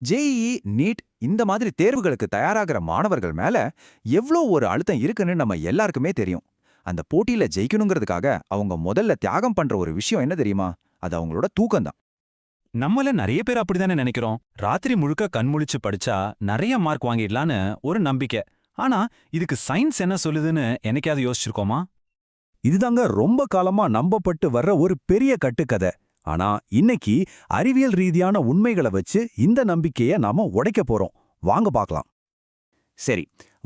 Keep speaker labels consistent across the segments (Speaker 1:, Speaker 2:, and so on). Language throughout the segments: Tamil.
Speaker 1: ஜேஇஇ, நீட் இந்த மாதிரி தேர்வுகளுக்கு தயாராகிற மாணவர்கள் மேல எவ்ளோ ஒரு அழுத்தம் இருக்குன்னு நம்ம எல்லாருக்குமே தெரியும். அந்த போட்டியில ஜெயிக்கணுங்கிறதுக்காக அவங்க முதல்ல தியாகம் பண்ற ஒரு விஷயம் என்ன தெரியுமா? அது அவங்களோட தூக்கம் தான்.
Speaker 2: நம்மள நிறைய பேர் அப்படிதானே நினைக்கிறோம். ராத்திரி முழுக்க கண்முழிச்சு படிச்சா நிறைய மார்க் வாங்கிடலான்னு ஒரு நம்பிக்கை. ஆனா இதுக்கு சயின்ஸ் என்ன சொல்லுதுன்னு என்னைக்காவது யோசிச்சிருக்கோமா?
Speaker 3: இதுதாங்க ரொம்ப காலமா நம்பப்பட்டு வர்ற ஒரு பெரிய கட்டுக்கதை. ஆனா இன்னைக்கு அறிவியல் ரீதியான உண்மைகளை வச்சு இந்த நம்பிக்கைய நாம உடைக்க போறோம். வாங்க பார்க்கலாம்.
Speaker 1: சரி,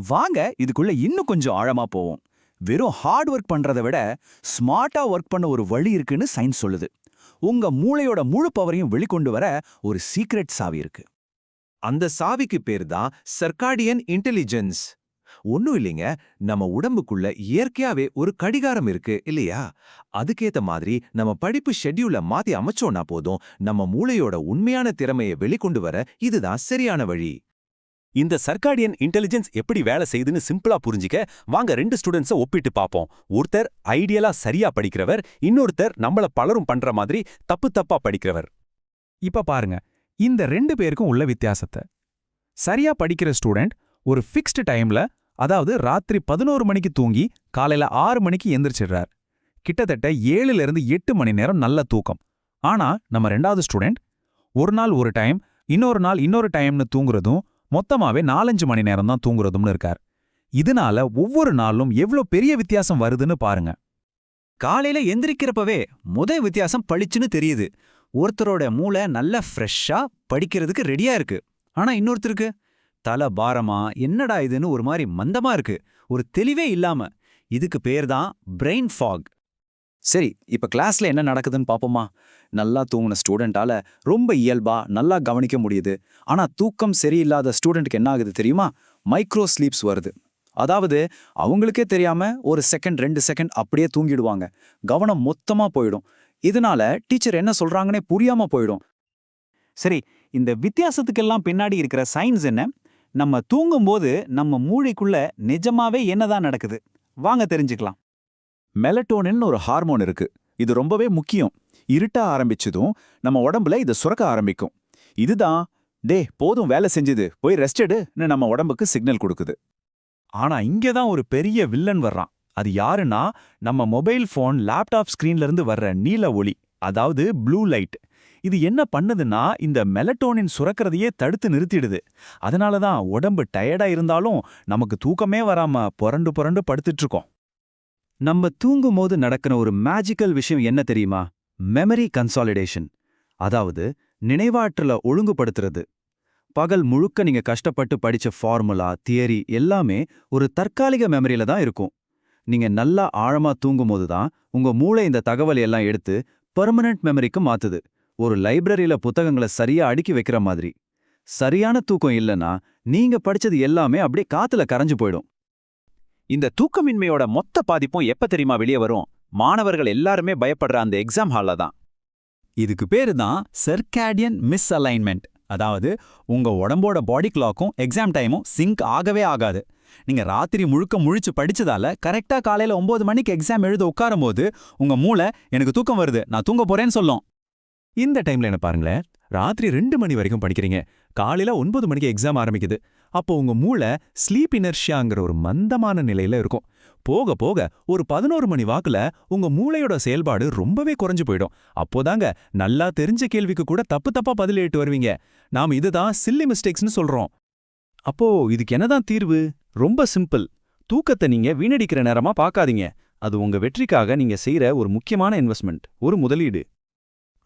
Speaker 1: வாங்க இதுக்குள்ள இன்னும் கொஞ்சம் ஆழமா போவோம். வெறும் ஹார்ட் ஒர்க் பண்றதை விட ஸ்மார்ட்டா ஒர்க் பண்ண ஒரு வழி இருக்குன்னு சயின்ஸ் சொல்லுது. உங்க மூளையோட முழு பவரையும் வெளிக்கொண்டு வர ஒரு சீக்ரெட் சாவி இருக்கு. அந்த சாவிக்கு பேர் தான் சர்க்காடியன் இன்டெலிஜென்ஸ். ஒன்னும் இல்லைங்க, நம்ம உடம்புக்குள்ள இயற்கையாவே ஒரு கடிகாரம் இருக்கு இல்லையா? அதுக்கேத்த மாதிரி நம்ம படிப்பு ஷெட்யூல மாத்தி அமைச்சோம்னா போதும், நம்ம மூளையோட உண்மையான திறமையை வெளிக்கொண்டு வர இதுதான் சரியான வழி.
Speaker 2: இந்த சர்க்காடியன் இன்டெலிஜென்ஸ் எப்படி வேலை செய்யுதுன்னு சிம்பிளா புரிஞ்சிக்க வாங்க ரெண்டு ஸ்டூடெண்ட்ஸை ஒப்பிட்டு பார்ப்போம். ஒருத்தர் ஐடியலா சரியா படிக்கிறவர், இன்னொருத்தர் நம்மள பலரும் பண்ற மாதிரி தப்பு தப்பா படிக்கிறவர்.
Speaker 3: இப்ப பாருங்க, இந்த ரெண்டு பேருக்கும் உள்ள வித்தியாசத்தை. சரியா படிக்கிற ஸ்டூடெண்ட் ஒரு ஃபிக்ஸ்டு டைம்ல, அதாவது ராத்திரி 11 மணிக்கு தூங்கி காலையில 6 மணிக்கு எந்திரிச்சிடுறார். கிட்டத்தட்ட 7ல இருந்து 8 மணி நேரம் நல்ல தூக்கம். ஆனா நம்ம ரெண்டாவது ஸ்டூடெண்ட் ஒரு நாள் ஒரு டைம், இன்னொரு நாள் இன்னொரு டைம்னு தூங்குறதும், மொத்தமாவே 4-5 மணி நேரம் தான் தூங்குறதும்னு இருக்கார். இதனால ஒவ்வொரு நாளும் எவ்ளோ பெரிய வித்தியாசம் வருதுன்னு பாருங்க.
Speaker 1: காலையில எந்திரிக்கிறப்பவே வித்தியாசம் பளிச்சுன்னு தெரியுது. ஒருத்தரோட மூளை நல்லா ஃப்ரெஷ்ஷா படிக்கிறதுக்கு ரெடியா இருக்கு. ஆனா இன்னொருத்தருக்கு தலை பாரமா, என்னடா இதுன்னு ஒரு மாதிரி மந்தமா இருக்கு, ஒரு தெளிவே இல்லாம. இதுக்கு பேர் தான் பிரெயின் ஃபாக். சரி, இப்ப கிளாஸ்ல என்ன நடக்குதுன்னு பாப்போமா? நல்லா தூங்கின ஸ்டூடெண்டால ரொம்ப இயல்பா நல்லா கவனிக்க முடியுது. ஆனா தூக்கம் சரியில்லாத ஸ்டூடெண்ட்டுக்கு என்ன ஆகுது தெரியுமா? மைக்ரோ ஸ்லீப்ஸ் வருது. அதாவது அவங்களுக்கே தெரியாம 1 செகண்ட் 2 செகண்ட் அப்படியே தூங்கிடுவாங்க. கவனம் மொத்தமா போயிடும். இதனால டீச்சர் என்ன சொல்றாங்கன்னே புரியாம போயிடும். சரி, இந்த வித்தியாசத்துக்கெல்லாம் பின்னாடி இருக்கிற சயின்ஸ் என்ன? நம்ம தூங்கும்போது நம்ம மூளைக்குள்ள நிஜமாவே என்னதான் நடக்குது? வாங்க தெரிஞ்சுக்கலாம். மெலட்டோனின் ஒரு ஹார்மோன் இருக்கு. இது ரொம்பவே முக்கியம். இருட்ட ஆரம்பிச்சதும் நம்ம உடம்புல இது சுரக்க ஆரம்பிக்கும். இதுதான் போதும் வேலை செஞ்சது, போய் ரெஸ்ட் எடுன்னு நம்ம உடம்புக்கு சிக்னல் கொடுக்குது.
Speaker 3: ஆனா இங்கதான் ஒரு பெரிய வில்லன் வர்றான். அது யாருன்னா, நம்ம மொபைல் போன், லேப்டாப் ஸ்கிரீன்ல இருந்து வர்ற நீல ஒளி, அதாவது ப்ளூ லைட். இது என்ன பண்ணுதுன்னா, இந்த மெலட்டோனின் சுரக்கிறதையே தடுத்து நிறுத்திடுது. அதனாலதான் உடம்பு டயர்டா இருந்தாலும் நமக்கு தூக்கமே வராம புரண்டு புரண்டு படுத்துட்டு இருக்கோம்.
Speaker 1: நம்ம தூங்கும்போது நடக்கிற ஒரு மேஜிக்கல் விஷயம் என்ன தெரியுமா? மெமரி கன்சாலிடேஷன், அதாவது நினைவாற்றலை ஒழுங்குபடுத்துறது. பகல் முழுக்க நீங்க கஷ்டப்பட்டு படிச்ச ஃபார்முலா, தியரி எல்லாமே ஒரு தற்காலிக மெமரியில தான் இருக்கும். நீங்க நல்லா ஆழமா தூங்கும்போது தான் உங்க மூளை இந்த தகவல் எல்லாம் எடுத்து பெர்மனன்ட் மெமரிக்கு மாத்துது. ஒரு லைப்ரரியில புத்தகங்களை சரியா அடுக்கி வைக்கிற மாதிரி. சரியான தூக்கம் இல்லைன்னா நீங்க படிச்சது எல்லாமே அப்படியே காத்துல கரைஞ்சு போயிடும். இந்த தூக்கமின்மையோட மொத்த பாதிப்பும் எப்ப தெரியுமா வெளியே வரும்? மாணவர்கள் எல்லாருமே பயப்படுற அந்த எக்ஸாம் ஹால்ல தான்.
Speaker 3: இதுக்கு பேரு தான் சர்க்காடியன் மிஸ் அலைன்மெண்ட். அதாவது உங்க உடம்போட பாடி கிளாக்கும் எக்ஸாம் டைமும் சிங்க் ஆகவே ஆகாது. நீங்க ராத்திரி முழுக்க முழிச்சு படிச்சதால கரெக்டா காலையில 9 மணிக்கு எக்ஸாம் எழுத உட்காரும்போது உங்க மூளை எனக்கு தூக்கம் வருது, நான் தூங்க போறேன்னு சொல்லும்.
Speaker 2: இந்த டைம்ல என்ன பாருங்களேன், ராத்திரி 2 மணி வரைக்கும் படிக்கிறீங்க, காலையில 9 மணிக்கு எக்ஸாம் ஆரம்பிக்குது. அப்போ உங்க மூளை ஸ்லீப் இனர்ஷியாங்கிற ஒரு மந்தமான நிலையில இருக்கும். போக போக ஒரு 11 மணி வாக்குல உங்க மூளையோட செயல்பாடு ரொம்பவே குறைஞ்சு போயிடும். அப்போதாங்க நல்லா தெரிஞ்ச கேள்விக்கு கூட தப்பு தப்பா பதில் எழுட்டு வருவீங்க. நாம இதுதான் சில்லி மிஸ்டேக்ஸ்னு சொல்றோம்.
Speaker 1: அப்போ இதுக்கு என்னதான் தீர்வு? ரொம்ப சிம்பிள். தூக்கத்தை நீங்க வீணடிக்கிற நேரமா பார்க்காதீங்க. அது உங்க வெற்றிக்காக நீங்க செய்யற ஒரு முக்கியமான இன்வெஸ்ட்மெண்ட், ஒரு முதலீடு.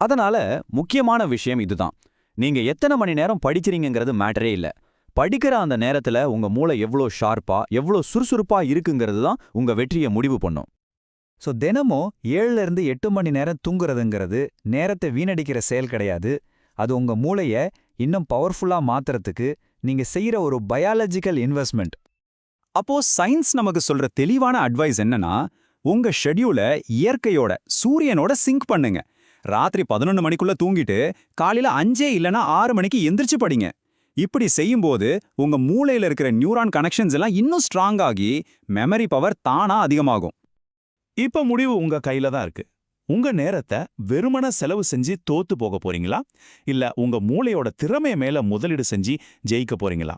Speaker 1: அதனால முக்கியமான விஷயம் இதுதான். நீங்க எத்தனை மணி நேரம் படிக்கிறீங்கிறது மேட்டரே இல்ல. படிக்கிற அந்த நேரத்துல உங்க மூளை எவ்வளோ ஷார்ப்பா, எவ்வளோ சுறுசுறுப்பா இருக்குங்கிறது தான் உங்க வெற்றியை முடிவு பண்ணும். ஸோ தினமும் 7ல இருந்து 8 மணி நேரம் தூங்குறதுங்கிறது நேரத்தை வீணடிக்கிற செயல் கிடையாது. அது உங்க மூளைய இன்னும் பவர்ஃபுல்லா மாத்துறதுக்கு நீங்க செய்யற ஒரு பயாலஜிக்கல் இன்வெஸ்ட்மெண்ட். அப்போ சயின்ஸ் நமக்கு சொல்ற தெளிவான அட்வைஸ் என்னன்னா, உங்க ஷெட்யூல இயற்கையோட, சூரியனோட சிங்க் பண்ணுங்க. ராத்திரி 11 மணிக்குள்ள தூங்கிட்டு காலையில 5 இல்லனா 6 மணிக்கு எந்திரிச்சு படிங்க. இப்படி செய்யும்போது உங்க மூளையில இருக்கிற நியூரான் கனெக்ஷன்ஸ் எல்லாம் இன்னும் ஸ்ட்ராங் ஆகி மெமரி பவர் தானா அதிகமாகும்.
Speaker 3: இப்ப முடிவு உங்க கையில தான் இருக்கு.
Speaker 4: உங்க நேரத்தை வெறுமன செலவு செஞ்சு தோத்து போக போறீங்களா இல்ல உங்க மூளையோட திறமை மேல முதலீடு செஞ்சு ஜெயிக்க போறீங்களா?